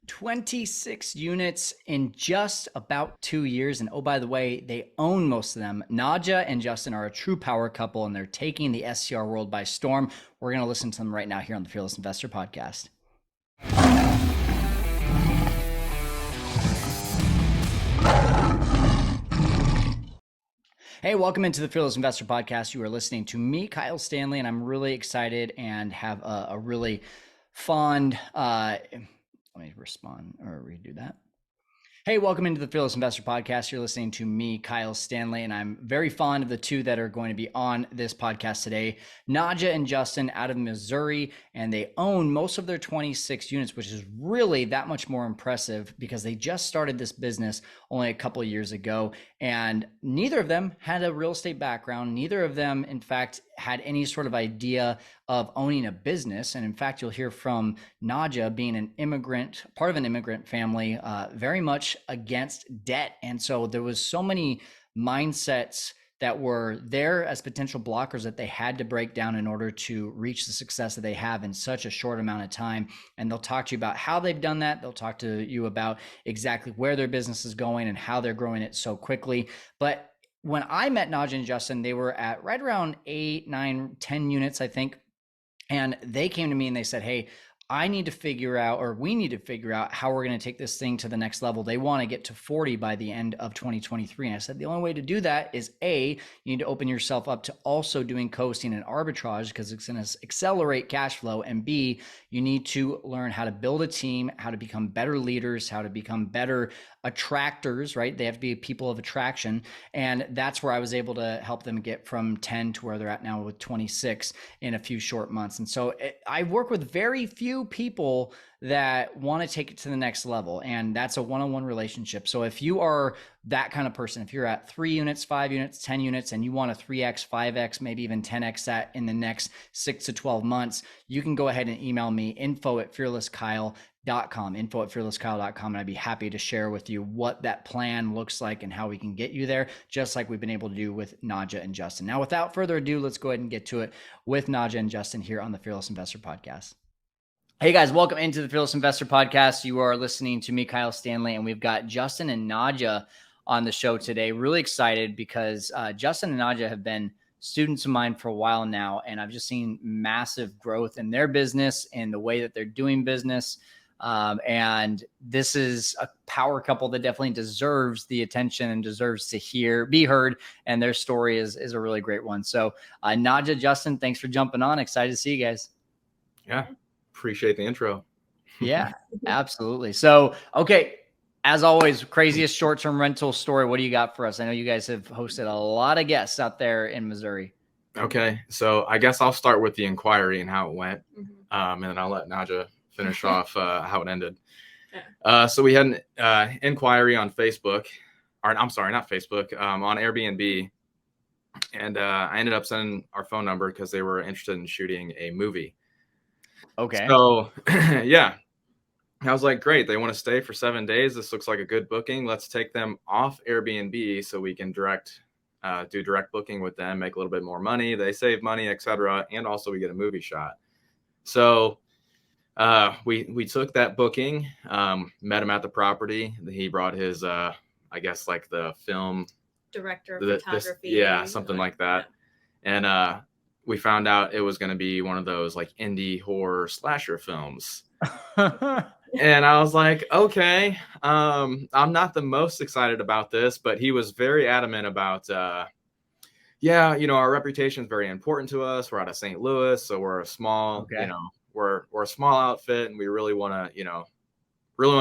26 units in just about 2 years. And oh, by the way, they own most of them. Nadja and Justin are a true power couple, and they're taking the STR world by storm. We're going to listen to them right now here on the Fearless Investor Podcast. Hey, welcome into the Fearless Investor Podcast. You are listening to me, Kyle Stanley, and I'm really excited and have a really fond, let me respond or redo that. Hey, welcome into the Fearless Investor Podcast. You're listening to me, Kyle Stanley, and I'm very fond of the two that are going to be on this podcast today, Nadja and Justin out of Missouri, and they own most of their 26 units, which is really that much more impressive because they just started this business only a couple of years ago, and neither of them had a real estate background. Neither of them, in fact, had any sort of idea of owning a business. And in fact, you'll hear from Nadja being an immigrant, part of an immigrant family, very much against debt. And so there was so many mindsets that were there as potential blockers that they had to break down in order to reach the success that they have in such a short amount of time. And they'll talk to you about how they've done that. They'll talk to you about exactly where their business is going and how they're growing it so quickly. But when I met Nadja and Justin, they were at right around 8, 9, 10 units, I think. And they came to me and they said, hey, I need to figure out, or we need to figure out how we're going to take this thing to the next level. They want to get to 40 by the end of 2023. And I said, the only way to do that is A, you need to open yourself up to also doing coasting and arbitrage because it's going to accelerate cash flow. And B, you need to learn how to build a team, how to become better leaders, how to become better attractors, right? They have to be people of attraction. And that's where I was able to help them get from 10 to where they're at now with 26 in a few short months. And so I work with very few people that want to take it to the next level. And that's a one-on-one relationship. So if you are that kind of person, if you're at 3 units, 5 units, 10 units, and you want to 3X, 5X, maybe even 10X that in the next 6 to 12 months, you can go ahead and email me info@fearlesskyle.com, and I'd be happy to share with you what that plan looks like and how we can get you there, just like we've been able to do with Nadja and Justin. Now, without further ado, let's go ahead and get to it with Nadja and Justin here on the Fearless Investor Podcast. Hey guys, welcome into the Fearless Investor Podcast. You are listening to me, Kyle Stanley, and we've got Justin and Nadja on the show today. Really excited because Justin and Nadja have been students of mine for a while now, and I've just seen massive growth in their business and the way that they're doing business. And this is a power couple that definitely deserves the attention and deserves to be heard. And their story is a really great one. So Nadja, Justin, thanks for jumping on. Excited to see you guys. Yeah. Appreciate the intro. Yeah, absolutely. So, okay. As always, craziest short-term rental story. What do you got for us? I know you guys have hosted a lot of guests out there in Missouri. Okay. So I guess I'll start with the inquiry and how it went. And then I'll let Nadja finish off how it ended. So we had an inquiry on Facebook, or I'm sorry, not Facebook, on Airbnb. And I ended up sending our phone number because they were interested in shooting a movie. Okay. So, yeah, I was like, great. They want to stay for 7 days. This looks like a good booking. Let's take them off Airbnb so we can do direct booking with them, make a little bit more money. They save money, etc. And also we get a movie shot. So we took that booking, met him at the property. He brought his, I guess, like the film director of photography. Something like that. Yeah. And we found out it was going to be one of those like indie horror slasher films. And I was like, okay, I'm not the most excited about this, but he was very adamant about, our reputation is very important to us. We're out of St. Louis, so we're a small, we're a small outfit, and we really want to,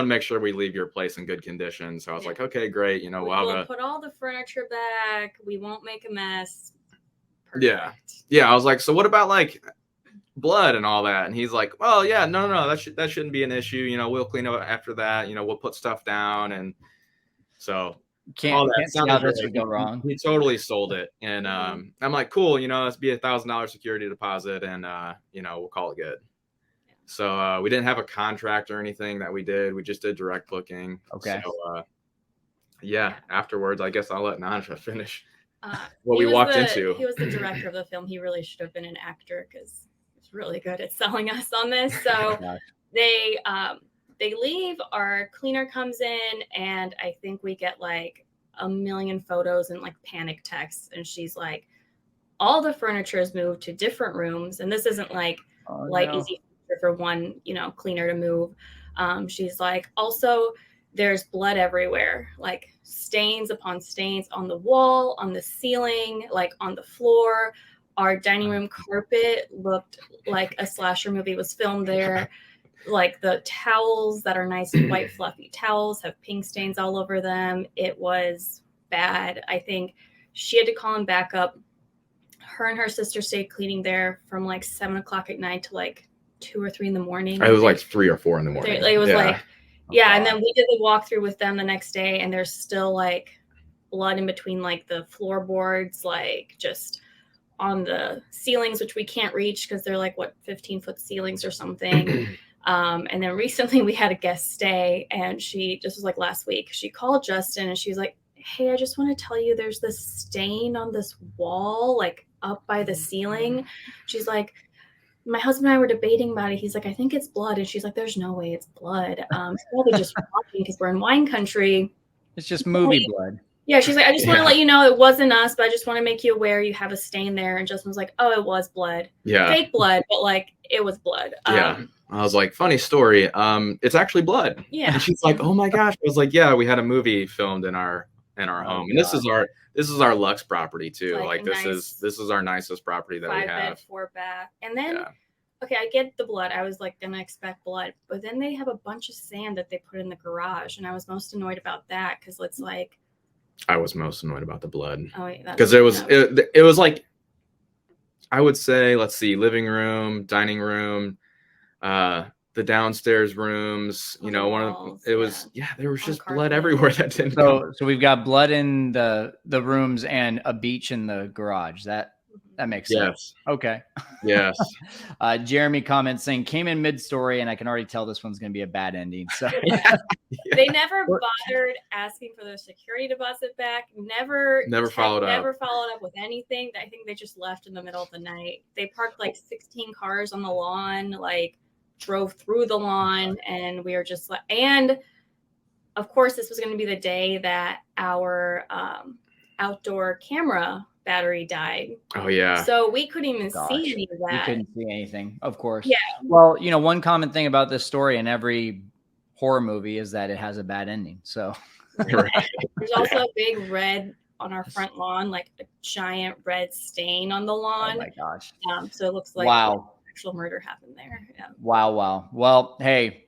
make sure we leave your place in good condition. So I was like, okay, great. We'll put all the furniture back. We won't make a mess. Perfect. Yeah. I was like, so what about like blood and all that? And he's like, well, yeah, no, that shouldn't be an issue. We'll clean up after that. We'll put stuff down. And so can't see how this would go wrong. He totally sold it. And I'm like, cool, let's be $1,000 security deposit and we'll call it good. So we didn't have a contract or anything that we did. We just did direct booking. Okay. So afterwards, I guess I'll let Nadja finish what we walked into. He was the director of the film. He really should have been an actor because he's really good at selling us on this. So they they leave, our cleaner comes in, and I think we get like a million photos and like panic texts. And she's like, all the furniture is moved to different rooms. And this isn't like easy for one, cleaner to move. She's like, also, there's blood everywhere, like stains upon stains on the wall, on the ceiling, like on the floor. Our dining room carpet looked like a slasher movie was filmed there. Like the towels that are nice white fluffy towels have pink stains all over them. It was bad. I think she had to call him back up. Her and her sister stayed cleaning there from like 7 o'clock at night to like 2 or 3 in the morning. It was like 3 or 4 in the morning. It was like, yeah. And then we did the walkthrough with them the next day, and there's still like blood in between like the floorboards, like just on the ceilings, which we can't reach because they're like 15-foot ceilings or something. And then recently we had a guest stay, and this was like last week, she called Justin and she was like, hey, I just want to tell you there's this stain on this wall, like up by the ceiling. She's like, my husband and I were debating about it. He's like, I think it's blood. And she's like, there's no way it's blood. It's probably just walking because we're in wine country. It's just movie blood. Yeah, she's like, I just want to let you know it wasn't us, but I just want to make you aware you have a stain there. And Justin was like, oh, it was blood. Yeah. Fake blood, but like it was blood. Yeah. I was like, funny story. It's actually blood. Yeah. And she's like, oh my gosh. I was like, yeah, we had a movie filmed in our home. And this is our Lux property too. Like this is our nicest property that we have. 5-bed, 4-bath. And then okay, I get the blood. I was like gonna expect blood, but then they have a bunch of sand that they put in the garage, and I was most annoyed about that because it's like I was most annoyed about the blood. Oh, yeah, because it was like, I would say, let's see, living room, dining room, the downstairs rooms, there was just blood everywhere that didn't so we've got blood in the rooms and a beach in the garage. That makes sense. Okay. Yes. Jeremy comments saying, came in mid-story, and I can already tell this one's going to be a bad ending. So they never bothered asking for their security deposit back. Never followed up with anything. I think they just left in the middle of the night. They parked like 16 cars on the lawn, like drove through the lawn, and we were just like, and of course this was going to be the day that our outdoor camera battery died. Oh yeah. So we couldn't even see any of that. We couldn't see anything, of course. Yeah. Well, one common thing about this story in every horror movie is that it has a bad ending. So there's also a big red on our front lawn, like a giant red stain on the lawn. Oh my gosh. So it looks like actual murder happened there. Yeah. Wow. Well, hey,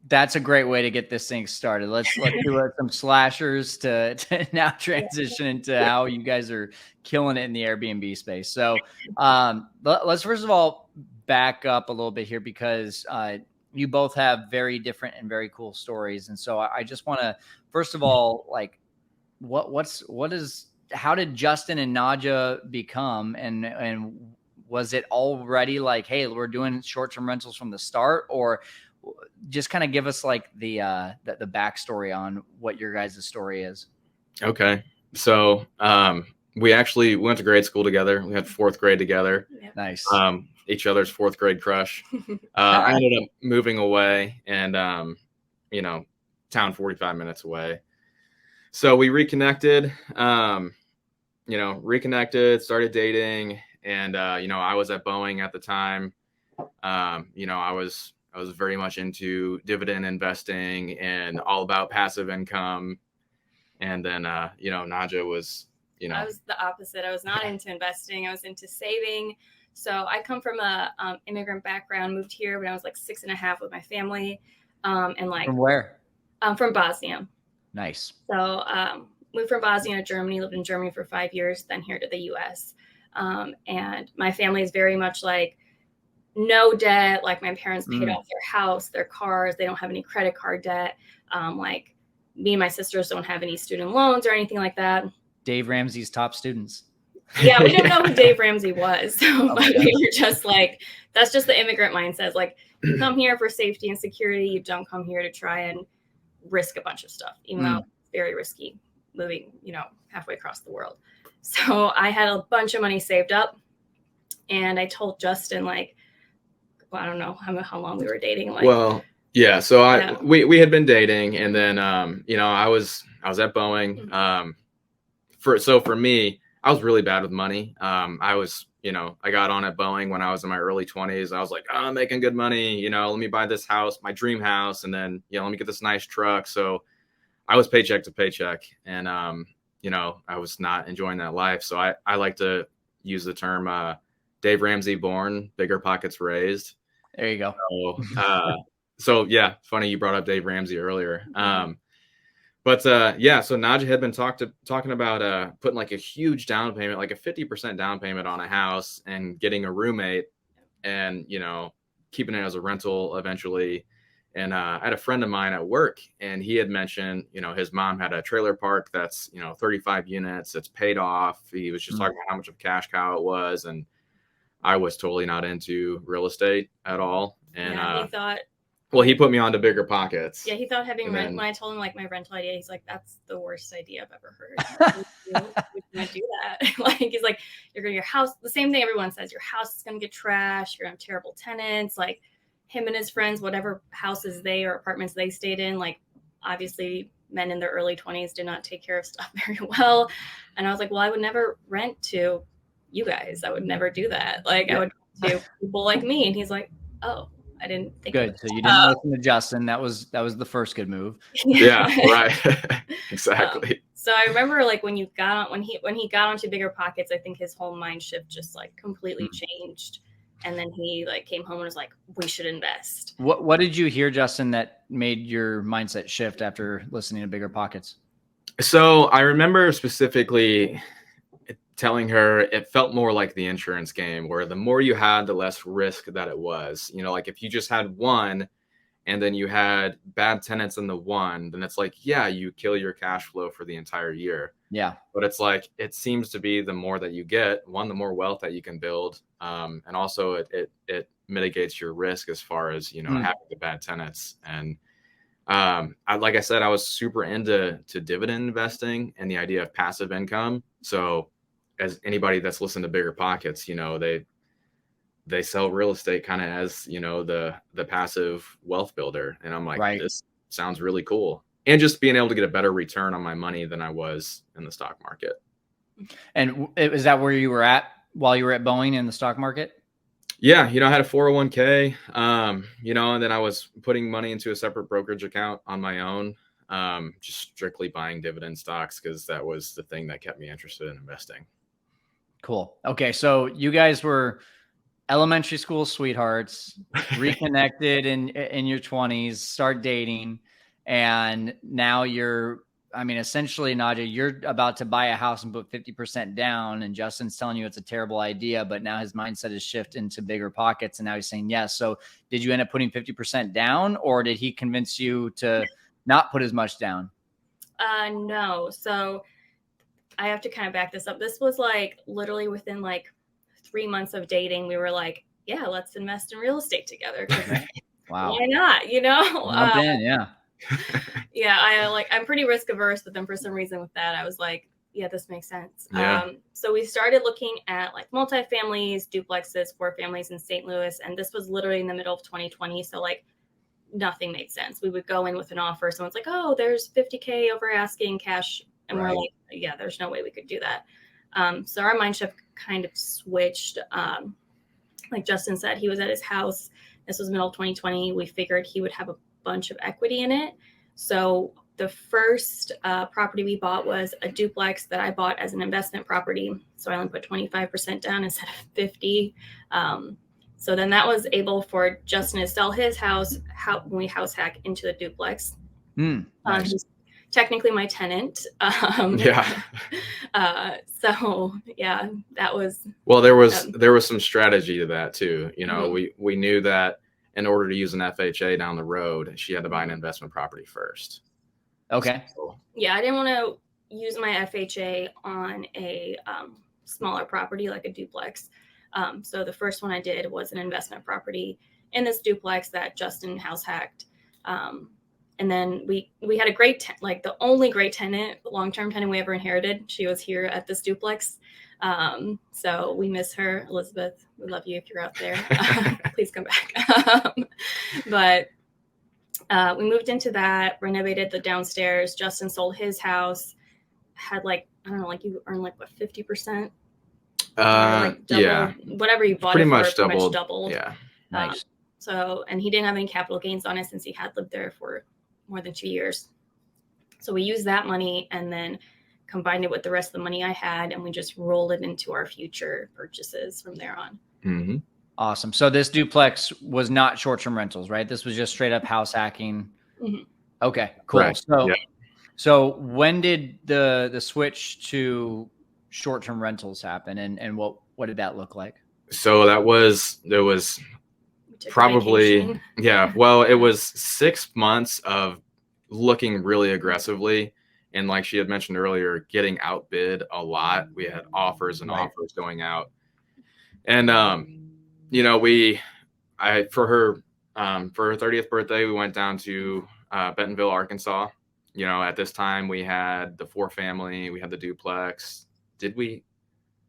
that's a great way to get this thing started. Let's do some slashers to now transition into how you guys are killing it in the Airbnb space. So let's first of all back up a little bit here, because you both have very different and very cool stories. And so I just want to, first of all, like, how did Justin and Nadja become, and was it already like, hey, we're doing short-term rentals from the start, or just kind of give us like the backstory on what your guys' story is? Okay. So we actually went to grade school together. We had 4th grade together. Yep. Nice. Each other's 4th grade crush. I ended up moving away, and town 45 minutes away. So we reconnected, started dating, and I was at Boeing at the time. I was very much into dividend investing and all about passive income. And then, Nadja was, I was the opposite. I was not into investing. I was into saving. So I come from a immigrant background, moved here when I was like 6.5 with my family. And like, from where? From Bosnia. Nice. So moved from Bosnia to Germany, lived in Germany for 5 years, then here to the US. And my family is very much like, no debt. Like my parents paid off their house, their cars. They don't have any credit card debt. Like me and my sisters don't have any student loans or anything like that. Dave Ramsey's top students. Yeah, we didn't know who Dave Ramsey was. So we were just like, that's just the immigrant mindset. Like, you come here for safety and security. You don't come here to try and risk a bunch of stuff, even though it's very risky moving, halfway across the world. So I had a bunch of money saved up, and I told Justin, like, I don't know how long we were dating. Like, well, Yeah. So Yeah. we had been dating, and then I was at Boeing. For me, I was really bad with money. I was, I got on at Boeing when I was in my early 20s. I was like, oh, I'm making good money. Let me buy this house, my dream house, and then let me get this nice truck. So I was paycheck to paycheck, and I was not enjoying that life. So I like to use the term Dave Ramsey born, bigger pockets raised. There you go. So yeah, funny you brought up Dave Ramsey earlier. But so Nadja had been talking about putting like a huge down payment, like a 50% down payment on a house, and getting a roommate, and keeping it as a rental eventually. And I had a friend of mine at work, and he had mentioned, his mom had a trailer park that's 35 units, it's paid off. He was just talking about how much of a cash cow it was, and I was totally not into real estate at all. And he thought. Well, he put me on to Bigger Pockets. Yeah, he thought having rent. When I told him like my rental idea, he's like, "That's the worst idea I've ever heard. We can't do that." Like, he's like, "You're gonna your house." The same thing everyone says. Your house is gonna get trashed. You're gonna have terrible tenants. Like, him and his friends, whatever houses they or apartments they stayed in, like, obviously men in their early 20s did not take care of stuff very well. And I was like, well, I would never rent to you guys. I would never do that. Like, I would do people like me. And he's like, oh. I didn't think good. So you didn't listen to Justin. That was the first good move. Yeah, right. Exactly. So I remember like when he got onto Bigger Pockets, I think his whole mind shift just like completely changed. And then he like came home and was like, we should invest. What did you hear, Justin, that made your mindset shift after listening to Bigger Pockets? So I remember specifically telling her it felt more like the insurance game, where the more you had, the less risk that it was. Like if you just had one and then you had bad tenants in the one, then it's like, yeah, you kill your cash flow for the entire year. Yeah. But it's like, it seems to be the more that you get, one, the more wealth that you can build. And also it mitigates your risk as far as, having the bad tenants. And like I said, I was super into dividend investing and the idea of passive income. So as anybody that's listened to Bigger Pockets, they sell real estate kind of as, the passive wealth builder. And I'm like, This sounds really cool. And just being able to get a better return on my money than I was in the stock market. And is that where you were at while you were at Boeing in the stock market? Yeah. I had a 401k, and then I was putting money into a separate brokerage account on my own, just strictly buying dividend stocks, because that was the thing that kept me interested in investing. Cool. Okay. So you guys were elementary school sweethearts, reconnected in your 20s, start dating. And now essentially, Nadja, you're about to buy a house and put 50% down, and Justin's telling you it's a terrible idea, but now his mindset has shifted into Bigger Pockets, and now he's saying yes. So did you end up putting 50% down, or did he convince you to not put as much down? No. So I have to kind of back this up. This was like literally within like 3 months of dating. We were like, yeah, let's invest in real estate together. Wow. Why not? Yeah. Yeah, I'm pretty risk averse, but then for some reason with that, I was like, yeah, this makes sense. Yeah. So we started looking at like multifamilies, duplexes, 4 families in St. Louis. And this was literally in the middle of 2020. So like nothing made sense. We would go in with an offer. Someone's like, oh, there's 50K over asking cash. And we're like, yeah, there's no way we could do that. So our mind shift kind of switched. Like Justin said, he was at his house. This was middle of 2020. We figured he would have a bunch of equity in it. So the first property we bought was a duplex that I bought as an investment property. So I only put 25% down instead of 50. So then that was able for Justin to sell his house when we house hack into the duplex. Nice. He's technically my tenant. Yeah. So yeah, that was. Well, there was some strategy to that too. We knew that in order to use an FHA down the road, she had to buy an investment property first. Okay. So, yeah, I didn't want to use my FHA on a smaller property like a duplex. So the first one I did was an investment property in this duplex that Justin house hacked. And then we had a great, the only great tenant, long-term tenant we ever inherited. She was here at this duplex. So we miss her, Elizabeth. We love you if you're out there. Please come back. But We moved into that, renovated the downstairs. Justin sold his house, had like, I don't know, like you earn like what, 50%? Like double, Yeah, whatever you bought pretty it for, much pretty much doubled. doubled. Yeah, Nice. So, and he didn't have any capital gains on it since he had lived there for more than 2 years. So we used that money and then combined it with the rest of the money I had, and we just rolled it into our future purchases from there on. Mm-hmm. Awesome. So this duplex was not short-term rentals, right? This was just straight up house hacking. Mhm. Okay, cool. Right. So, Yeah. so when did the switch to short-term rentals happen, and what did that look like? So there was We took a probably, vacation. yeah, well, it was 6 months of looking really aggressively. And like she had mentioned earlier, getting outbid a lot. We had offers and Right. offers going out. And, you know, for her 30th birthday, we went down to Bentonville, Arkansas. You know, at this time we had the 4-family, we had the duplex. Did we?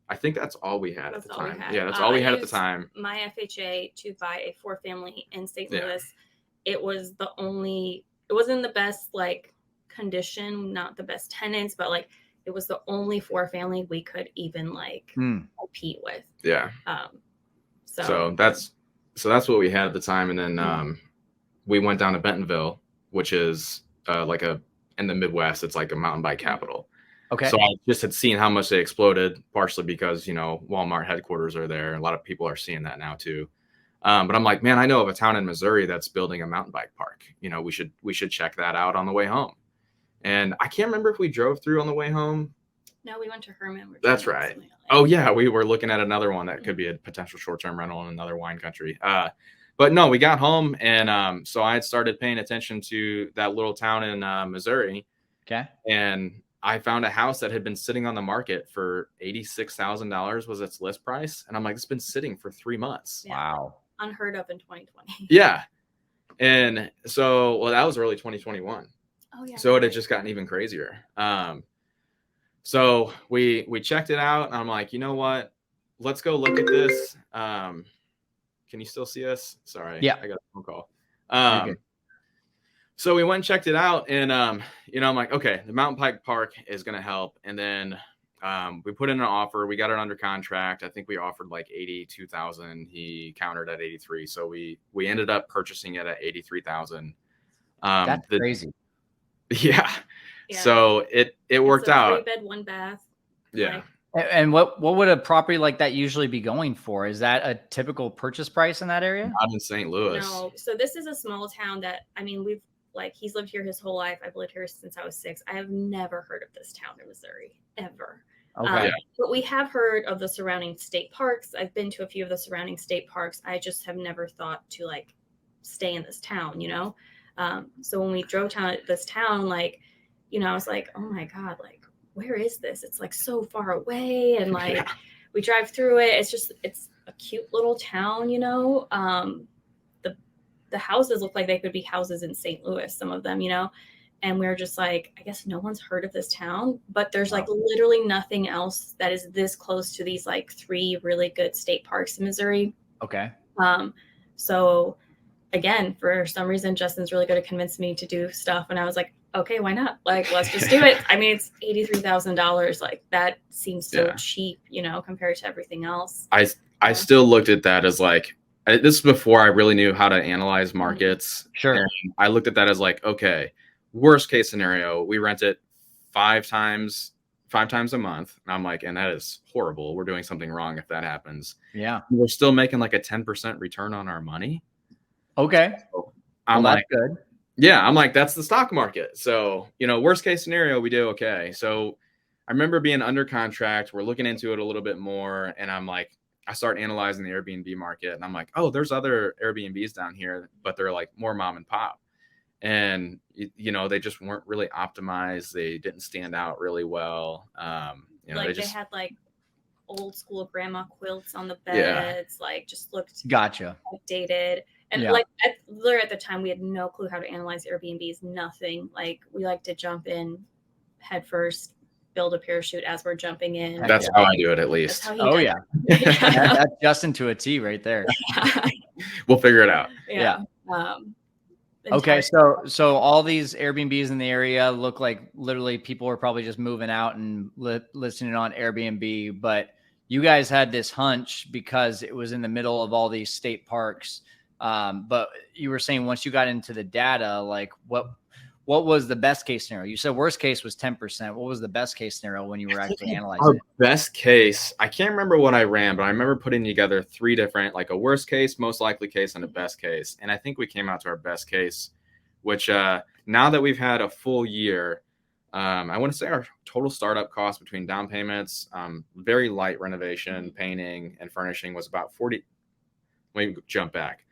I think that's all we had at the time. Yeah, that's all we had at the time. My FHA to buy a 4-family in St. Yeah. Louis. It was it wasn't the best like condition, not the best tenants, but like it was the only 4-family we could even like compete with. Yeah. So that's what we had at the time. And then we went down to Bentonville, which is in the Midwest, it's like a mountain bike capital. Okay. So I just had seen how much they exploded, partially because, you know, Walmart headquarters are there. A lot of people are seeing that now too. But I'm like, man, I know of a town in Missouri that's building a mountain bike park. You know, we should check that out on the way home. And I can't remember if we drove through on the way home. No, we went to Herman. That's right. Oh yeah, we were looking at another one that could be a potential short-term rental in another wine country. But no, we got home, and so I had started paying attention to that little town in Missouri. Okay. And I found a house that had been sitting on the market for $86,000 was its list price, and I'm like, it's been sitting for 3 months. Yeah. Wow. Unheard of in 2020. Yeah. And so, well, that was early 2021. Oh yeah. So it had just gotten even crazier. So we checked it out, and I'm like, you know what? Let's go look at this. Can you still see us? Sorry. Yeah. I got a phone call. So we went and checked it out, and you know, I'm like, okay, the mountain bike park is going to help. And then we put in an offer. We got it under contract. I think we offered like 82,000. He countered at 83. So we ended up purchasing it at 83,000. That's crazy. Yeah. So it worked out. 3-bed, 1 bath. Yeah. And what would a property like that usually be going for? Is that a typical purchase price in that area? Not in St. Louis. No. So this is a small town that, I mean, he's lived here his whole life. I've lived here since I was 6. I have never heard of this town in Missouri, ever. Okay. But we have heard of the surrounding state parks. I've been to a few of the surrounding state parks. I just have never thought to like stay in this town, you know? So when we drove down this town, like, you know, I was like, oh my God, like, where is this? It's like so far away. And like, we drive through it. It's a cute little town, you know? The houses look like they could be houses in St. Louis, some of them, you know? And we're just like, I guess no one's heard of this town, but there's like literally nothing else that is this close to these like 3 really good state parks in Missouri. Okay. So again, for some reason, Justin's really good at convincing me to do stuff. And I was like, okay, why not? Like, let's just do it. I mean, it's $83,000. Like that seems so cheap, you know, compared to everything else. I still looked at that as like, this is before I really knew how to analyze markets. Sure. And I looked at that as like, okay, worst case scenario, we rent it 5 times a month. And I'm like, and that is horrible. We're doing something wrong if that happens. Yeah. We're still making like a 10% return on our money. Okay. So I'm like, that's good. Yeah, I'm like, that's the stock market. So, you know, worst case scenario, we do okay. So I remember being under contract. We're looking into it a little bit more. And I'm like, I start analyzing the Airbnb market, and I'm like, oh, there's other Airbnbs down here, but they're like more mom and pop. And, you know, they just weren't really optimized. They didn't stand out really well. You know, like they had like old school grandma quilts on the beds, Yeah. like just looked Gotcha. outdated. And like literally at the time, we had no clue how to analyze Airbnbs, nothing. Like we like to jump in head first, build a parachute as we're jumping in. That's how I do it, at least. Oh, yeah. That's Justin to a T right there. We'll figure it out. Yeah. Okay, so all these Airbnbs in the area look like literally people were probably just moving out and listing it on Airbnb, but you guys had this hunch because it was in the middle of all these state parks. But you were saying once you got into the data, like what was the best case scenario? You said worst case was 10%. What was the best case scenario when you were actually analyzing Our it? best case, I can't remember what I ran, but I remember putting together 3 different, like a worst case, most likely case, and a best case. And I think we came out to our best case, which now that we've had a full year, I want to say our total startup cost between down payments, very light renovation, painting, and furnishing was about 40. Let me jump back.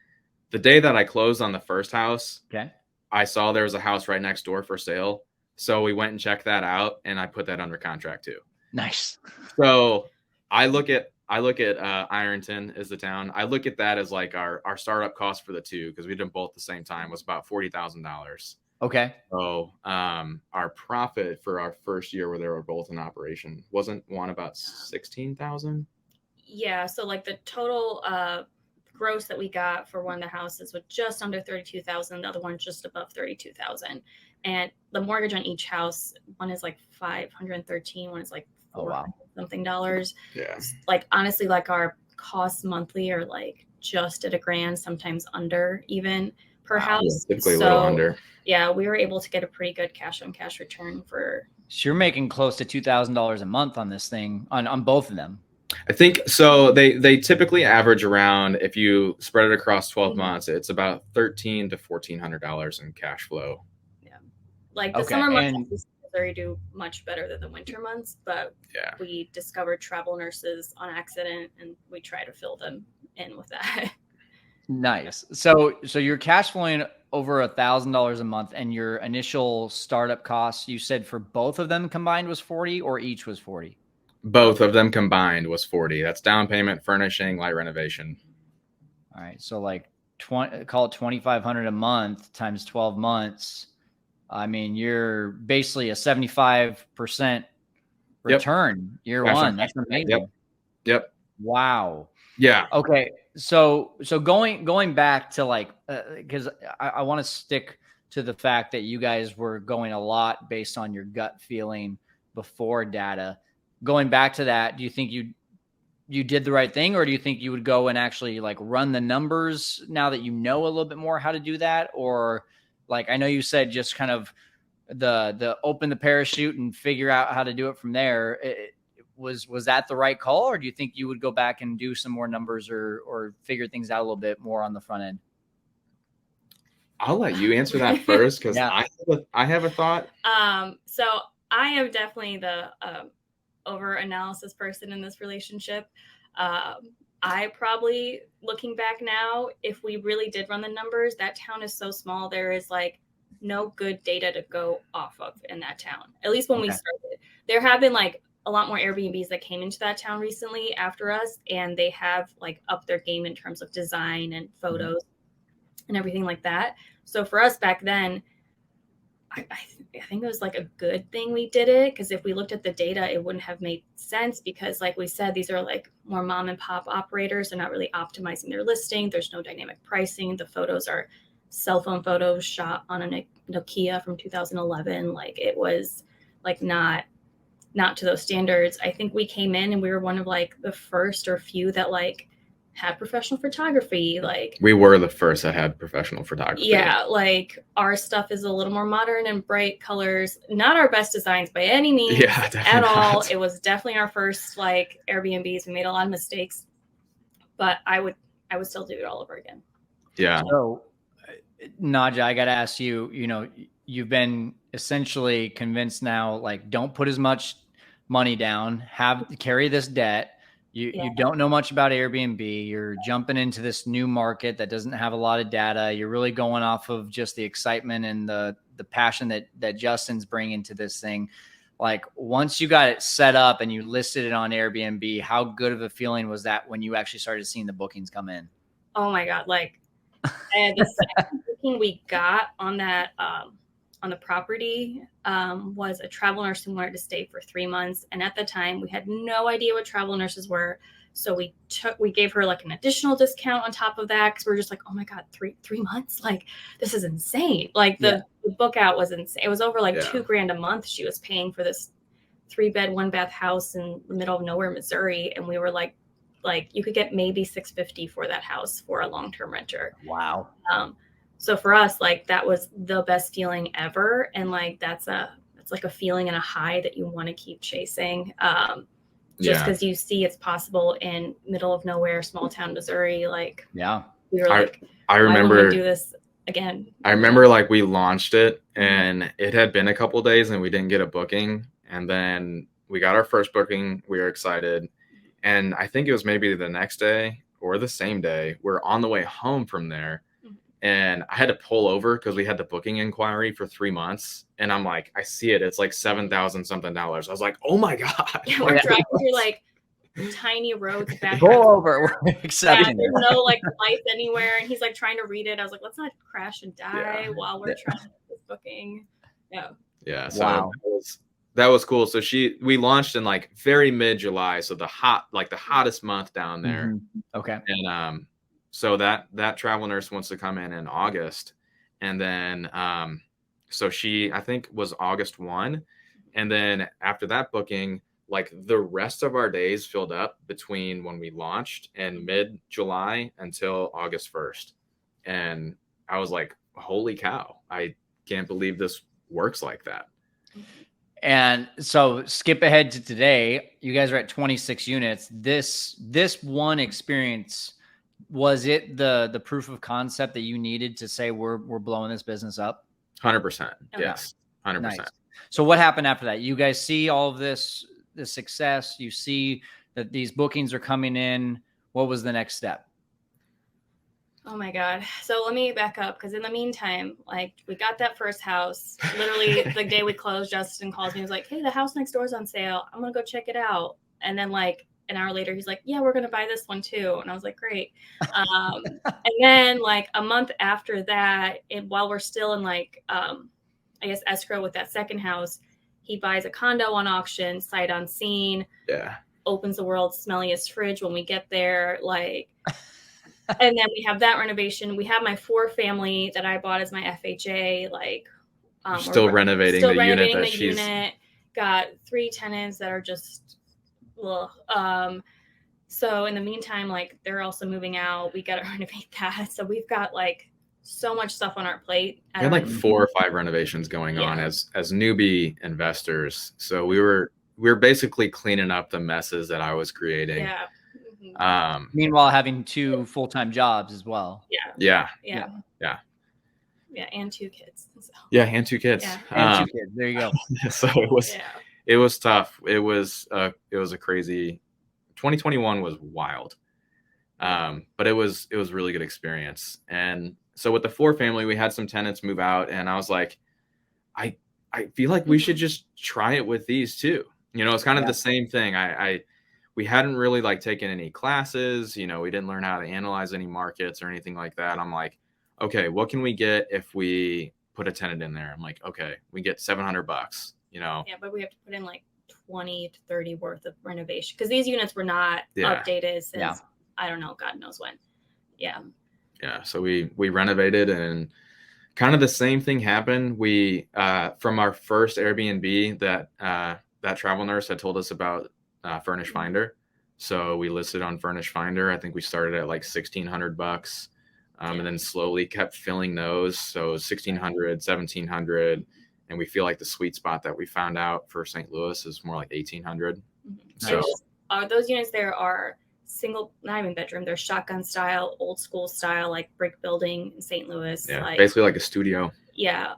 The day that I closed on the first house, Okay. I saw there was a house right next door for sale. So we went and checked that out, and I put that under contract too. Nice. So I look at Ironton is the town. I look at that as like our startup cost for the 2, because we did them both at the same time, was about $40,000. Okay. So our profit for our first year where they were both in operation wasn't one about 16,000. Yeah, so like the total gross that we got for one of the houses was just under 32,000. The other one just above 32,000, and the mortgage on each house, one is like 513, one is like something dollars. Yeah. Like honestly, like our costs monthly are like just at $1,000, sometimes under even per house. Typically a little under. Yeah, we were able to get a pretty good cash on cash return for. So you're making close to $2,000 a month on this thing on both of them. I think so. They typically average around, if you spread it across 12 months, it's about $1,300 to $1,400 in cash flow. Yeah, like the summer months do much better than the winter months, but yeah, we discovered travel nurses on accident, and we try to fill them in with that. Nice. So you're cash flowing over $1,000 a month, and your initial startup costs, you said for both of them combined was 40, or each was 40? Both of them combined was 40. That's down payment, furnishing, light renovation. All right. So like call it $2,500 a month times 12 months. I mean, you're basically a 75% return year one. That's amazing. Yep. Wow. Yeah. Okay. So going back to like, because I want to stick to the fact that you guys were going a lot based on your gut feeling before data. Going back to that, do you think you did the right thing, or do you think you would go and actually like run the numbers now that you know a little bit more how to do that? Or like, I know you said just kind of the open the parachute and figure out how to do it from there. Was that the right call, or do you think you would go back and do some more numbers or figure things out a little bit more on the front end? I'll let you answer that first, because I have a thought. So I am definitely the over analysis person in this relationship. I probably, looking back now, if we really did run the numbers, that town is so small, there is like no good data to go off of in that town. At least when we started, there have been like a lot more Airbnbs that came into that town recently after us, and they have like upped their game in terms of design and photos and everything like that. So for us back then, I think it was like a good thing we did it, because if we looked at the data, it wouldn't have made sense, because like we said, these are like more mom and pop operators. They're not really optimizing their listing. There's no dynamic pricing. The photos are cell phone photos shot on a Nokia from 2011. Like it was like not to those standards. I think we came in and we were one of like the first or few that like had professional photography. Like we were the first that had professional photography. Yeah, like our stuff is a little more modern and bright colors. Not our best designs by any means at all. It was definitely our first like Airbnbs. We made a lot of mistakes, but I would still do it all over again. Yeah. So Nadja, I got to ask you, you've been essentially convinced now, like, don't put as much money down, carry this debt. You don't know much about Airbnb. You're jumping into this new market that doesn't have a lot of data. You're really going off of just the excitement and the passion that Justin's bringing to this thing. Like once you got it set up and you listed it on Airbnb, how good of a feeling was that when you actually started seeing the bookings come in? Oh my God. Like the second booking we got on that, on the property was a travel nurse who wanted to stay for 3 months. And at the time we had no idea what travel nurses were. So we gave her like an additional discount on top of that, because we're just like, oh my God, three months, like this is insane. Like the book out was insane. It was over like $2,000 a month she was paying for this 3-bed 1-bath house in the middle of nowhere, Missouri, and we were like you could get maybe $650 for that house for a long-term renter. Wow. So for us, like that was the best feeling ever, and like that's like a feeling and a high that you want to keep chasing. Just because you see it's possible in middle of nowhere, small town Missouri. Like, we were like, I remember, why won't we do this again? I remember like we launched it and it had been a couple of days and we didn't get a booking. And then we got our first booking. We were excited. And I think it was maybe the next day or the same day, we're on the way home from there. And I had to pull over because we had the booking inquiry for 3 months. And I'm like, I see it. It's like $7,000 something. I was like, oh my God. Yeah, we're driving through like tiny roads back. Go over. We're accepting there's no like lights anywhere. And he's like trying to read it. I was like, let's not crash and die while we're trying to get this booking. Yeah. So that was cool. So we launched in like very mid-July. So the hottest month down there. Okay. And so that travel nurse wants to come in August. And then, so I think was August 1. And then after that booking, like the rest of our days filled up between when we launched and mid-July until August 1st. And I was like, holy cow, I can't believe this works like that. And so skip ahead to today, you guys are at 26 units. This one experience, was it the proof of concept that you needed to say we're blowing this business up? 100%. Yes. 100%. Nice. So what happened after that? You guys see all of this success. You see that these bookings are coming in. What was the next step? Oh my God. So let me back up, because in the meantime, like we got that first house. Literally the day we closed, Justin calls me. He was like, hey, the house next door is on sale. I'm going to go check it out. And then like an hour later, he's like, yeah, we're going to buy this one too. And I was like, great. And then like a month after that, while we're still in like, I guess escrow with that second house, he buys a condo on auction, sight unseen. Yeah. Opens the world's smelliest fridge when we get there. Like, and then we have that renovation. We have my 4-family that I bought as my FHA. Like, still renovating the unit. Got 3 tenants that are just, so in the meantime, like they're also moving out. We got to renovate that. So we've got like so much stuff on our plate. We had like 4 or 5 renovations going on as newbie investors. So we were basically cleaning up the messes that I was creating. Yeah. Meanwhile, having 2 full-time jobs as well. Yeah. And 2 kids. So. Yeah. And 2 kids. Yeah. And 2 kids. There you go. So it was tough. It was a crazy, 2021 was wild. But it was a really good experience. And so with the 4-family, we had some tenants move out, and I was like, I feel like we should just try it with these too. It's kind of the same thing. We hadn't really like taken any classes, we didn't learn how to analyze any markets or anything like that. I'm like, okay, what can we get if we put a tenant in there? I'm like, okay, we get $700, Yeah, but we have to put in like 20 to 30 worth of renovation, because these units were not updated since I don't know, God knows when. Yeah. So we renovated, and kind of the same thing happened. We from our first Airbnb that travel nurse had told us about Furnish Finder. So we listed on Furnish Finder. I think we started at like $1,600, and then slowly kept filling those. So 1,600, 1,700. And we feel like the sweet spot that we found out for St. Louis is more like 1,800. So those units there are single, not even bedroom. They're shotgun style, old school style, like brick building in St. Louis. Yeah, basically like a studio. Yeah.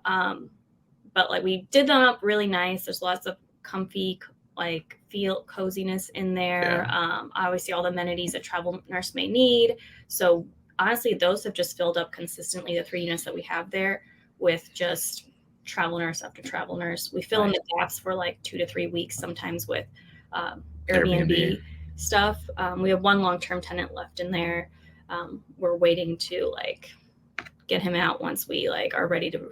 But like we did them up really nice. There's lots of comfy, like feel coziness in there. I always see all the amenities a travel nurse may need. So honestly, those have just filled up consistently, the 3 units that we have there, with just travel nurse after travel nurse. We fill in the gaps for like 2 to 3 weeks, sometimes with Airbnb stuff. We have 1 long-term tenant left in there. We're waiting to like get him out once we like are ready to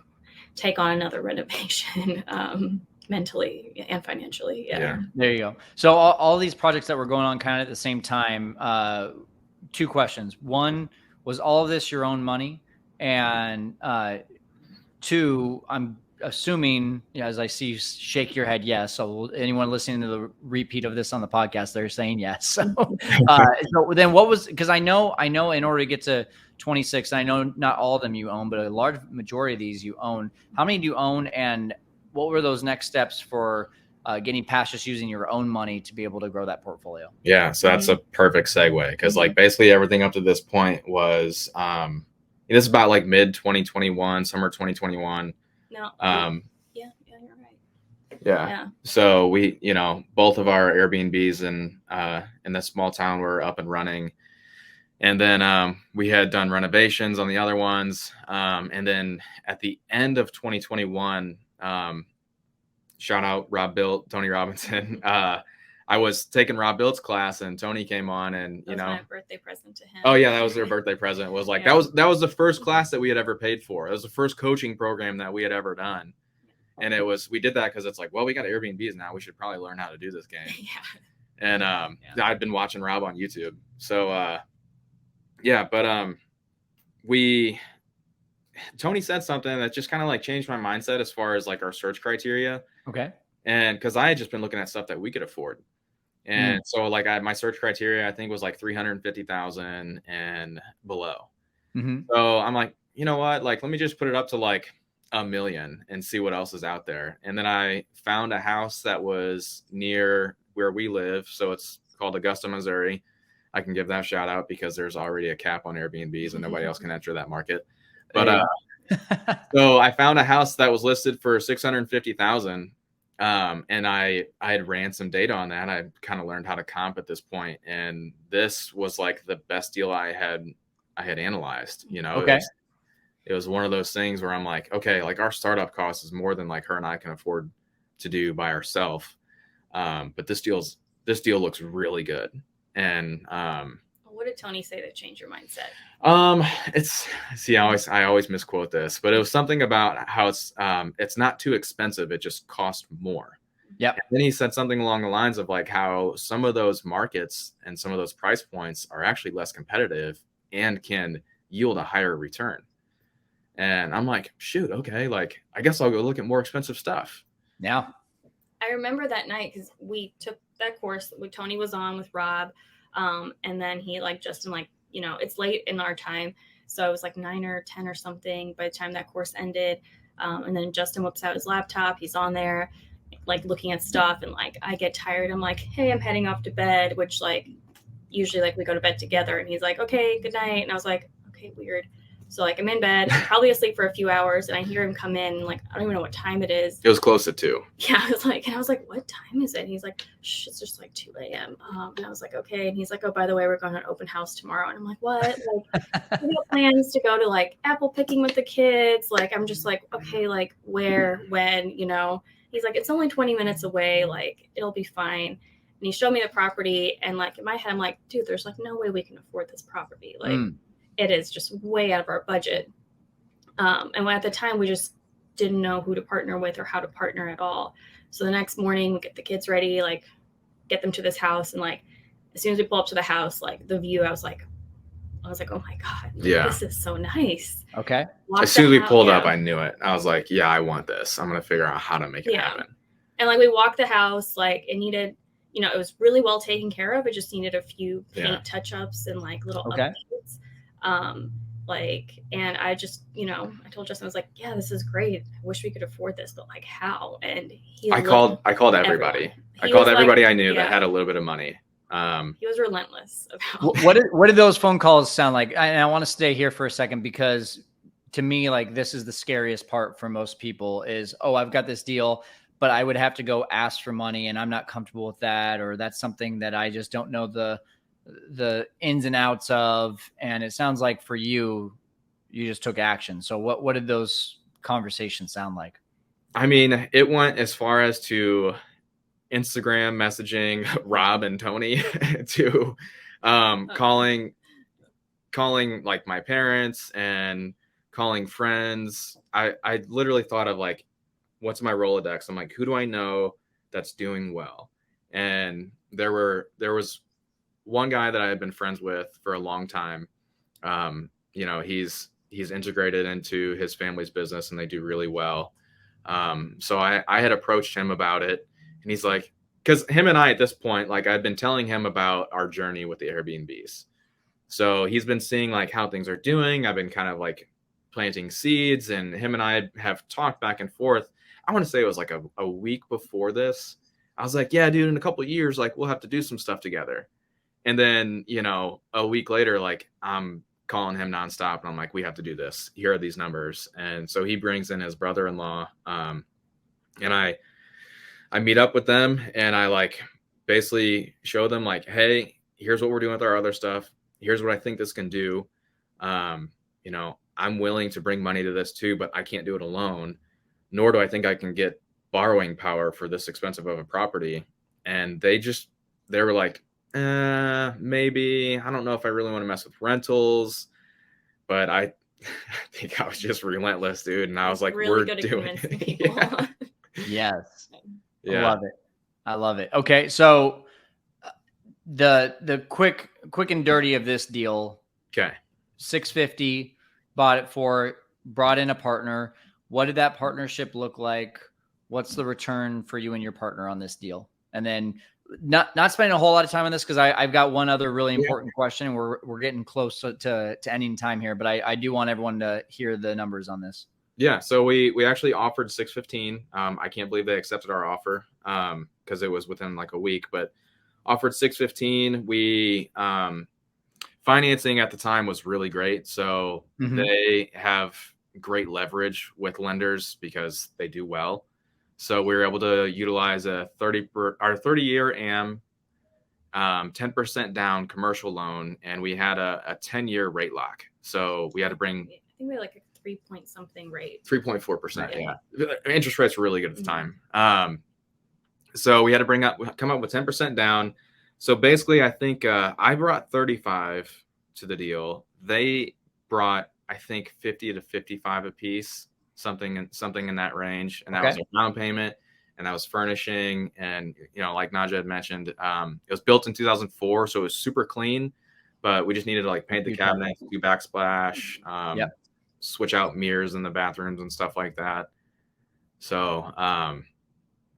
take on another renovation. mentally and financially. Yeah. There you go. So all these projects that were going on kind of at the same time, 2 questions. One, was all of this your own money? And 2, I'm assuming, as I see you shake your head, yes. So anyone listening to the repeat of this on the podcast, they're saying yes. So, so then what was, because I know in order to get to 26, I know not all of them you own, but a large majority of these you own. How many do you own, and what were those next steps for getting past just using your own money to be able to grow that portfolio? Yeah, so that's a perfect segue, because like basically everything up to this point was this is about like mid 2021, summer 2021. No. Yeah, you're right. Yeah. So we, both of our Airbnbs in this small town were up and running. And then we had done renovations on the other ones. And then at the end of 2021, shout out Rob Bilt, Tony Robinson. I was taking Rob Bilt's class, and Tony came on, and that was my birthday present to him. Oh yeah, that was their birthday present. Was like that was the first class that we had ever paid for. It was the first coaching program that we had ever done. And we did that because it's like, well, we got Airbnbs now. We should probably learn how to do this game. And I'd been watching Rob on YouTube. So Tony said something that just kind of like changed my mindset as far as like our search criteria. Okay. And because I had just been looking at stuff that we could afford. And so like my search criteria, I think, was like 350,000 and below. So I'm like, you know what? Like, let me just put it up to like $1 million and see what else is out there. And then I found a house that was near where we live. So it's called Augusta, Missouri. I can give that shout out because there's already a cap on Airbnbs and nobody else can enter that market. But so I found a house that was listed for 650,000. And I had ran some data on that. I kind of learned how to comp at this point. And this was like the best deal I had analyzed, Okay. It was one of those things where I'm like, okay, like our startup cost is more than like her and I can afford to do by ourselves. But this deal looks really good. And what did Tony say to change your mindset? I always misquote this, but it was something about how it's not too expensive. It just costs more. Yep. And then he said something along the lines of like how some of those markets and some of those price points are actually less competitive and can yield a higher return. And I'm like, shoot, okay, like I guess I'll go look at more expensive stuff. Yeah. I remember that night because we took that course. Tony was on with Rob. And then he Justin, it's late in our time. So it was like 9 or 10 or something by the time that course ended. And then Justin whips out his laptop. He's on there, like looking at stuff. And like, I get tired. I'm like, hey, I'm heading off to bed, which like usually like we go to bed together. And he's like, okay, good night. And I was like, okay, weird. So like I'm in bed, I'm probably asleep for a few hours, and I hear him come in. And, like I don't even know what time it is. It was close to 2. Yeah, I was like, what time is it? And he's like, shh, it's just like 2 a.m. And I was like, okay. And he's like, oh, by the way, we're going to an open house tomorrow. And I'm like, what? Like, we got plans to go to like apple picking with the kids. Like, I'm just like, okay, like where, when, He's like, it's only 20 minutes away. Like, it'll be fine. And he showed me the property, and like in my head, I'm like, dude, there's like no way we can afford this property. Like. It is just way out of our budget. And at the time, we just didn't know who to partner with or how to partner at all. So the next morning, we get the kids ready, like get them to this house. And like, as soon as we pull up to the house, like the view, I was like, oh my God, this is so nice. Okay. As soon as we pulled up, I knew it. I was like, yeah, I want this. I'm going to figure out how to make it happen. And like, we walked the house, like it needed, it was really well taken care of. It just needed a few paint touch-ups and like little updates. And I just, I told Justin, I was like, yeah, this is great. I wish we could afford this, but like how? And I called everybody. I called everybody I knew that had a little bit of money. He was relentless about what did those phone calls sound like? And I want to stay here for a second, because to me, like, this is the scariest part for most people is, oh, I've got this deal, but I would have to go ask for money and I'm not comfortable with that. Or that's something that I just don't know the ins and outs of. And it sounds like for you just took action. So what did those conversations sound like? I mean, it went as far as to Instagram messaging Rob and Tony to calling like my parents and calling friends. I literally thought of like what's my Rolodex? I'm like, who do I know that's doing well? And there was one guy that I had been friends with for a long time. You know, he's integrated into his family's business and they do really well. So I had approached him about it, and he's like, because him and I at this point, like I've been telling him about our journey with the Airbnbs. So he's been seeing like how things are doing. I've been kind of like planting seeds, and him and I have talked back and forth. I want to say it was like a week before this. I was like, yeah, dude, in a couple of years, like we'll have to do some stuff together. And then, you know, a week later, like I'm calling him nonstop and I'm like, we have to do this. Here are these numbers. And so he brings in his brother-in-law. And I meet up with them and I like basically show them like, hey, here's what we're doing with our other stuff. Here's what I think this can do. You know, I'm willing to bring money to this too, but I can't do it alone, nor do I think I can get borrowing power for this expensive of a property. And they were like, maybe, I don't know if I really want to mess with rentals, but I think I was just relentless, dude. And I was like, really we're good at doing convincing it. people. Yes. Yeah. I love it. I love it. Okay. So the quick and dirty of this deal, Okay. 650 bought it for, brought in a partner. What did that partnership look like? What's the return for you and your partner on this deal? And then not spending a whole lot of time on this, because I've got one other really important question, and we're getting close to ending time here, but I do want everyone to hear the numbers on this. Yeah. So we actually offered 615. I can't believe they accepted our offer because it was within like a week, but offered 615. We financing at the time was really great. So they have great leverage with lenders because they do well. So we were able to utilize our 30-year AM, 10% down commercial loan, and we had a 10-year rate lock. So we had to bring, I think we had like a 3-point-something rate. 3.4%. Yeah. Interest rates were really good at the time. So we had to come up with 10% down. So basically, I think I brought 35 to the deal. They brought, I think, 50 to 55 a piece, something in that range. And that was a down payment, and that was furnishing. And, you know, like Nadja had mentioned, it was built in 2004, so it was super clean, but we just needed to like paint the cabinets, do backsplash, switch out mirrors in the bathrooms and stuff like that. So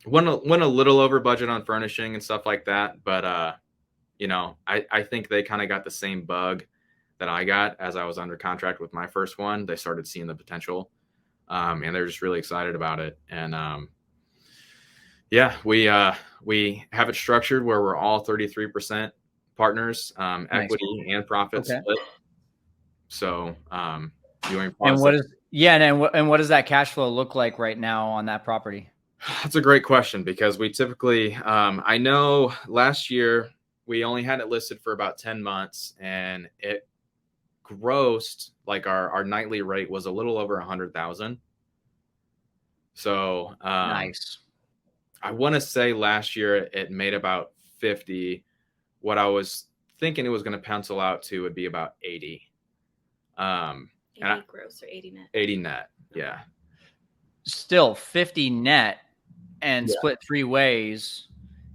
went a little over budget on furnishing and stuff like that, but you know, I think they kind of got the same bug that I got as I was under contract with my first one. They started seeing the potential, and they're just really excited about it. And yeah, we have it structured where we're all 33% partners, equity and profit split. So and what does that cash flow look like right now on that property? That's a great question, because we typically, I know last year we only had it listed for about 10 months, and it grossed, like our nightly rate was a little over 100,000. So nice. I want to say last year it made about 50. What I was thinking it was going to pencil out to would be about 80. 80 gross or 80 net? 80 net. Yeah. Still 50 net and split 3 ways,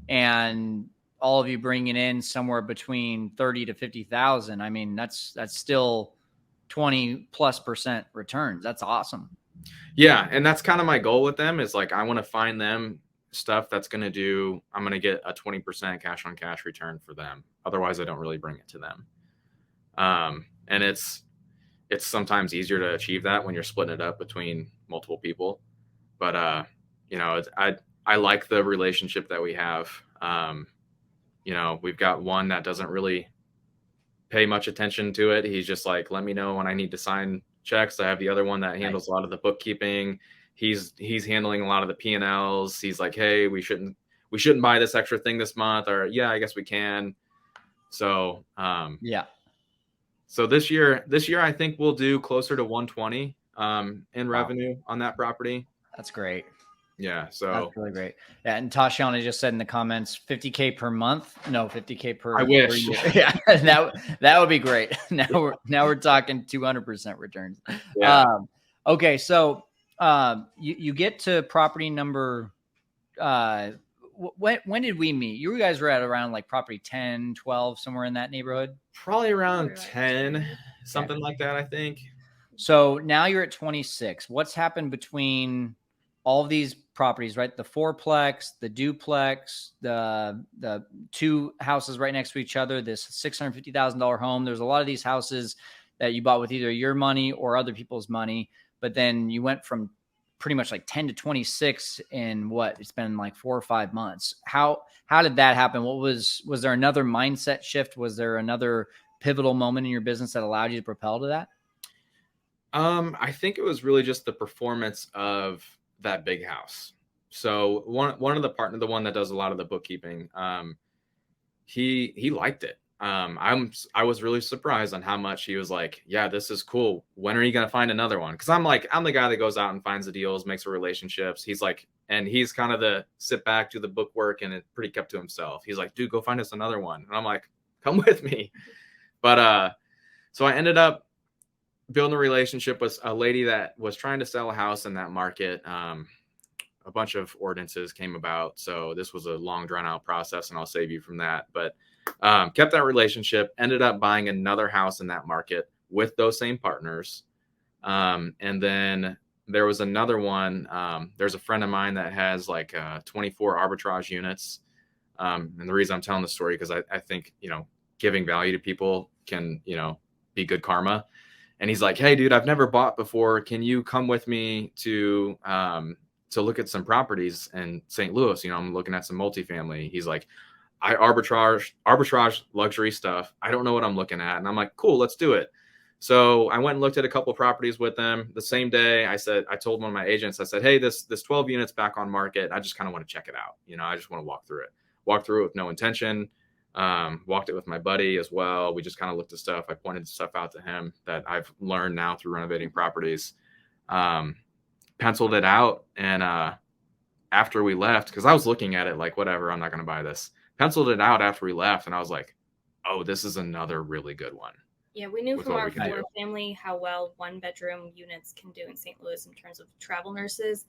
and all of you bringing in somewhere between 30 to 50,000. I mean, that's still 20+% returns. That's awesome. Yeah. And that's kind of my goal with them, is like, I want to find them stuff that's going to do, I'm going to get a 20% cash on cash return for them. Otherwise I don't really bring it to them. And it's sometimes easier to achieve that when you're splitting it up between multiple people. But, you know, I like the relationship that we have. You know, we've got one that doesn't really pay much attention to it. He's just like, let me know when I need to sign checks. I have the other one that handles a lot of the bookkeeping. He's handling a lot of the P&Ls. He's like, hey, we shouldn't buy this extra thing this month, or yeah, I guess we can. So, So this year, I think we'll do closer to 120 in revenue on that property. That's great. Yeah, so that's really great. Yeah, and Tashiana just said in the comments, 50K per month. No, 50K per. I wish. Per year. Yeah, that would be great. Now we're talking 200% returns. Yeah. Okay, so you get to property number, when did we meet? You guys were at around like property 10, 12, somewhere in that neighborhood. Probably around Probably like 10, 10. something like that, I think. So now you're at 26. What's happened between all of these properties, right? The fourplex, the duplex, the two houses right next to each other, this $650,000 home. There's a lot of these houses that you bought with either your money or other people's money, but then you went from pretty much like 10 to 26 in what? It's been like 4 or 5 months. How did that happen? Was there another mindset shift? Was there another pivotal moment in your business that allowed you to propel to that? I think it was really just the performance of that big house. So one of the partner, the one that does a lot of the bookkeeping, he liked it. I was really surprised on how much he was like, yeah, this is cool. When are you going to find another one? Cause I'm the guy that goes out and finds the deals, makes the relationships. He's like, and he's kind of the sit back, do the book work, and it's pretty kept to himself. He's like, dude, go find us another one. And I'm like, come with me. But, so I ended up building a relationship with a lady that was trying to sell a house in that market. A bunch of ordinances came about. So this was a long drawn out process, and I'll save you from that. But kept that relationship, ended up buying another house in that market with those same partners. And then there was another one. There's a friend of mine that has like 24 arbitrage units. And the reason I'm telling the story, because I think, giving value to people can, be good karma. And he's like, hey, dude, I've never bought before. Can you come with me to look at some properties in St. Louis? I'm looking at some multifamily. He's like, I arbitrage luxury stuff. I don't know what I'm looking at. And I'm like, cool, let's do it. So I went and looked at a couple of properties with them. The same day, I told one of my agents, I said, hey, this 12 units back on market. I just kind of want to check it out. I just want to walk through it with no intention. Walked it with my buddy as well. We just kind of looked at stuff. I pointed stuff out to him that I've learned now through renovating properties. Penciled it out. And after we left, because I was looking at it like, whatever, I'm not going to buy this. Penciled it out after we left, and I was like, oh, this is another really good one. Yeah, we knew from our former family how well 1-bedroom units can do in St. Louis in terms of travel nurses.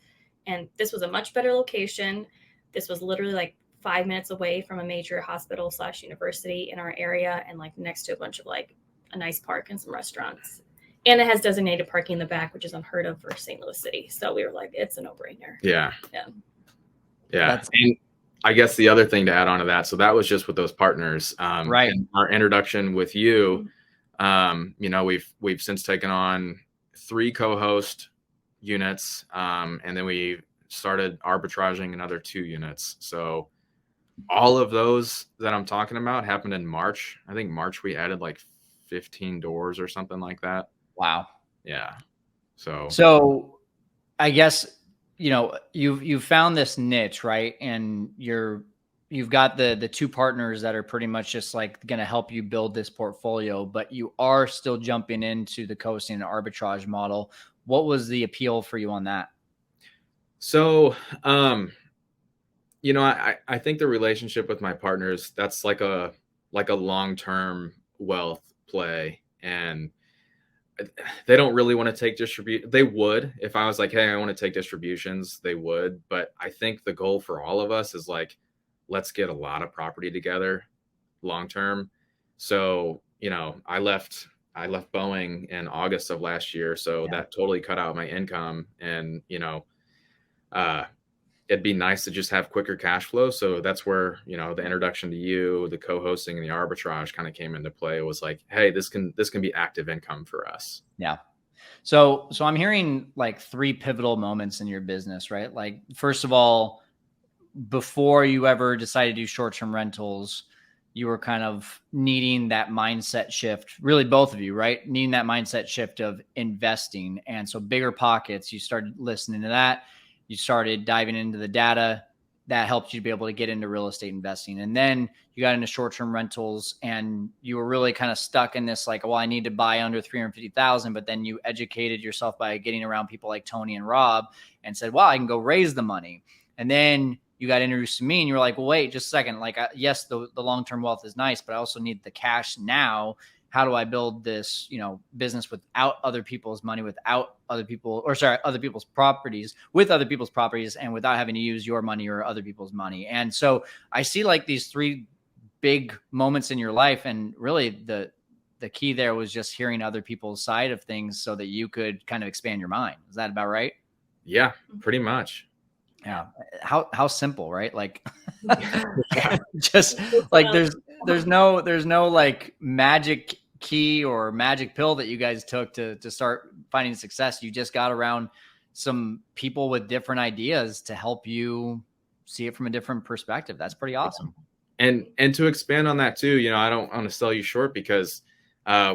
And this was a much better location. This was literally like 5 minutes away from a major hospital / university in our area, and like next to a bunch of like a nice park and some restaurants. And it has designated parking in the back, which is unheard of for St. Louis City. So we were like, it's a no-brainer. Yeah. And I guess the other thing to add on to that, so that was just with those partners. Right. And our introduction with you, we've since taken on 3 co-host units, and then we started arbitraging another 2 units. So all of those that I'm talking about happened in March. I think March we added like 15 doors or something like that. Wow. Yeah. So I guess, you've found this niche, right? And you've got the 2 partners that are pretty much just like going to help you build this portfolio, but you are still jumping into the coasting and arbitrage model. What was the appeal for you on that? So, I think the relationship with my partners, that's like a long-term wealth play, and they don't really want to take they would. If I was like, hey, I want to take distributions, they would. But I think the goal for all of us is like, let's get a lot of property together long-term. So, I left Boeing in August of last year. So that totally cut out my income, and, it'd be nice to just have quicker cash flow. So that's where, the introduction to you, the co-hosting and the arbitrage kind of came into play. It was like, hey, this can be active income for us. Yeah. So I'm hearing like 3 pivotal moments in your business, right? Like, first of all, before you ever decided to do short-term rentals, you were kind of needing that mindset shift, really both of you, right? Needing that mindset shift of investing. And so bigger pockets, you started listening to that. You started diving into the data that helped you to be able to get into real estate investing. And then you got into short-term rentals, and you were really kind of stuck in this, like, well, I need to buy under 350,000. But then you educated yourself by getting around people like Tony and Rob and said, well, I can go raise the money. And then you got introduced to me, and you were like, well, wait, just a second. Like, yes, the long-term wealth is nice, but I also need the cash now. how do I build this, business without other people's money, other people's properties, with other people's properties, and without having to use your money or other people's money. And so I see like these three big moments in your life, and really the key there was just hearing other people's side of things so that you could kind of expand your mind. Is that about right? Yeah, pretty much. Yeah. How simple, right? Like just like there's no like magic key or magic pill that you guys took to start finding success. You just got around some people with different ideas to help you see it from a different perspective. That's pretty awesome. And to expand on that too, I don't want to sell you short, because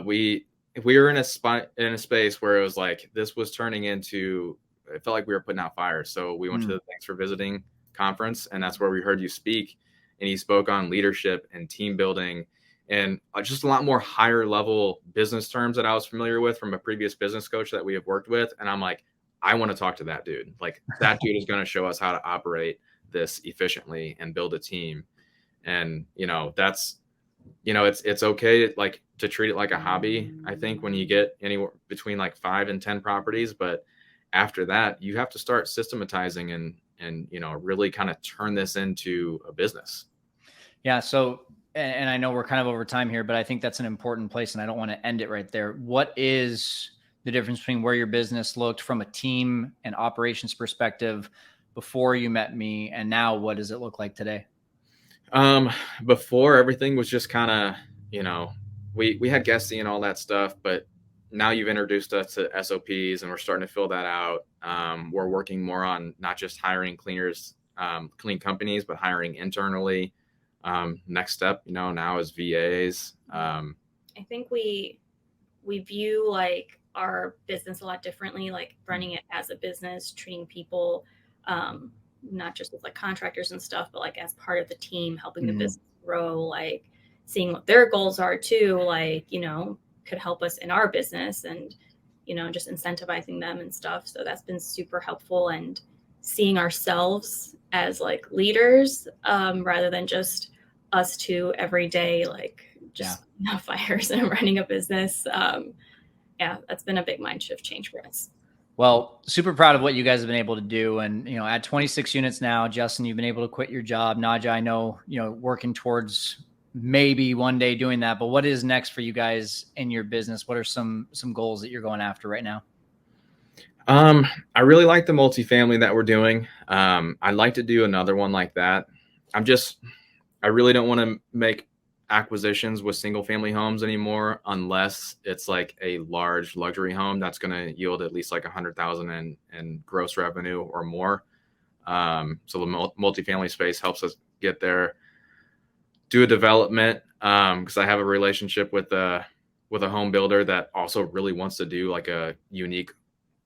we were in a space where it was like this was turning into, it felt like we were putting out fires. So we went to the Thanks for Visiting conference, and that's where we heard you speak. And you spoke on leadership and team building and just a lot more higher level business terms that I was familiar with from a previous business coach that we have worked with. And I'm like, I want to talk to that dude. Like that dude is going to show us how to operate this efficiently and build a team. And, that's, it's okay to treat it like a hobby. I think when you get anywhere between like 5 and 10 properties, but after that, you have to start systematizing and really kind of turn this into a business. Yeah. So, and I know we're kind of over time here, but I think that's an important place, and I don't want to end it right there. What is the difference between where your business looked from a team and operations perspective before you met me, and now what does it look like today? Before, everything was just kind of, we had guesting and all that stuff, but now you've introduced us to SOPs and we're starting to fill that out. We're working more on not just hiring cleaners, clean companies, but hiring internally. Next step, now is VAs. I think we view like our business a lot differently, like running it as a business, treating people, not just as like contractors and stuff, but like as part of the team, helping the business grow, like seeing what their goals are too, like, could help us in our business, and, just incentivizing them and stuff. So that's been super helpful, and seeing ourselves as like leaders, rather than just us two every day, like just fires and running a business. That's been a big mind shift change for us. Well, super proud of what you guys have been able to do. And, at 26 units now, Justin, you've been able to quit your job. Nadja, I know, working towards maybe one day doing that, but what is next for you guys in your business? What are some goals that you're going after right now? I really like the multifamily that we're doing. I'd like to do another one like that. I really don't want to make acquisitions with single family homes anymore, unless it's like a large luxury home that's going to yield at least like 100,000 in gross revenue or more. So the multifamily space helps us get there. Do a development, because I have a relationship with a home builder that also really wants to do like a unique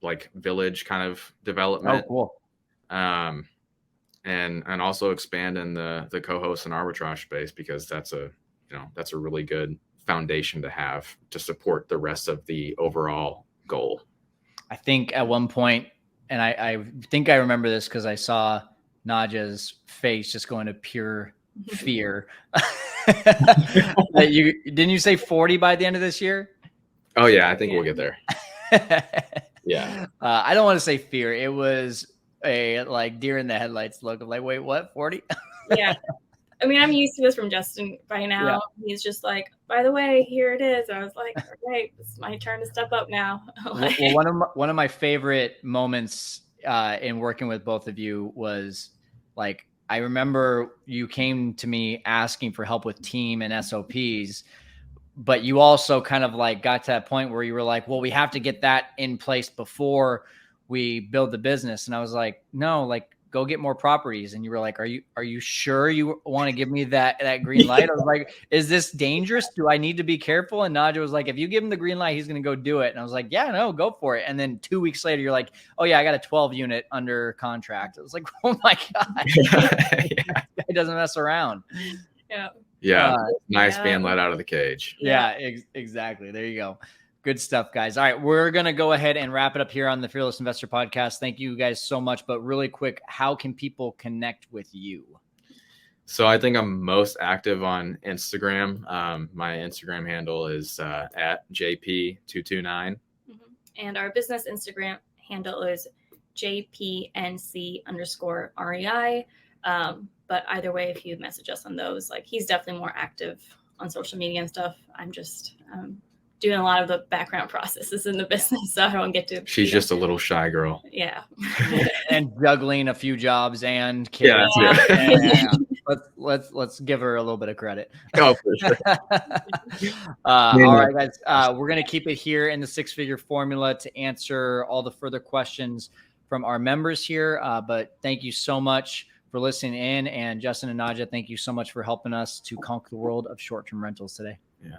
like village kind of development. Oh, cool. And also expand in the co-host and arbitrage space, because that's a really good foundation to have to support the rest of the overall goal. I think at one point, and I think I remember this because I saw Nadja's face just going to pure fear. Didn't you say 40 by the end of this year? Oh yeah, I think we'll get there. Yeah. I don't want to say fear. It was a like deer in the headlights look of like, wait, what? 40? Yeah. I mean, I'm used to this from Justin by now. Yeah. He's just like, by the way, here it is. I was like, all right, it's my turn to step up now. Well, one of my favorite moments in working with both of you was like, I remember you came to me asking for help with team and SOPs, but you also kind of like got to that point where you were like, well, we have to get that in place before we build the business. And I was like, no, like go get more properties. And you were like, are you sure you want to give me that green light? I was like, is this dangerous? Do I need to be careful? And Nadja was like, if you give him the green light, he's going to go do it. And I was like, yeah, no, go for it. And then 2 weeks later, you're like, oh yeah, I got a 12 unit under contract. I was like, oh my God, he doesn't mess around. Yeah. Nice being let out of the cage. Yeah, exactly. There you go. Good stuff, guys. All right, we're going to go ahead and wrap it up here on the Fearless Investor Podcast. Thank you guys so much. But really quick, how can people connect with you? So I think I'm most active on Instagram. My Instagram handle is at JP229. And our business Instagram handle is JPNC_REI. But either way, if you message us on those, like he's definitely more active on social media and stuff. I'm just doing a lot of the background processes in the business, so I don't get to. She's just a little shy girl. Yeah. And juggling a few jobs and kids. Yeah. Let's give her a little bit of credit. Oh, for sure. All right, guys. We're gonna keep it here in the six-figure formula to answer all the further questions from our members here. But thank you so much for listening in, and Justin and Nadja, thank you so much for helping us to conquer the world of short-term rentals today. Yeah.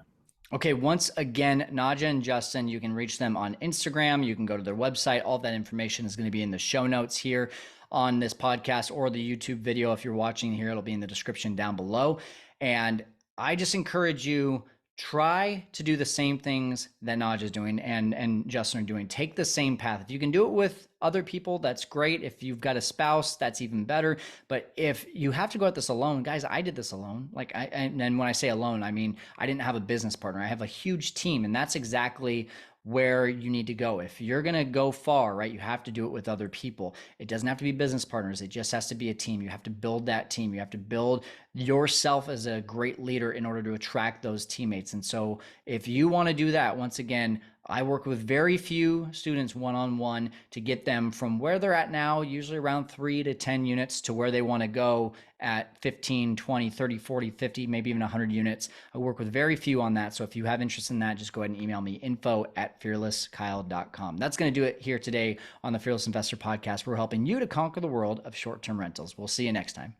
Okay, once again, Nadja and Justin, you can reach them on Instagram. You can go to their website. All that information is going to be in the show notes here on this podcast or the YouTube video. If you're watching here, it'll be in the description down below. And I just encourage you, try to do the same things that Nadja is doing and Justin are doing. Take the same path. If you can do it with other people, that's great. If you've got a spouse, that's even better. But if you have to go at this alone, guys, I did this alone. Like and when I say alone, I mean, I didn't have a business partner. I have a huge team, and that's exactly where you need to go. If you're going to go far, right, you have to do it with other people. It doesn't have to be business partners. It just has to be a team. You have to build that team. You have to build yourself as a great leader in order to attract those teammates. And so if you want to do that, once again, I work with very few students one-on-one to get them from where they're at now, usually around 3 to 10 units, to where they want to go at 15, 20, 30, 40, 50, maybe even 100 units. I work with very few on that. So if you have interest in that, just go ahead and email me, info@fearlesskyle.com. That's going to do it here today on the Fearless Investor Podcast. We're helping you to conquer the world of short-term rentals. We'll see you next time.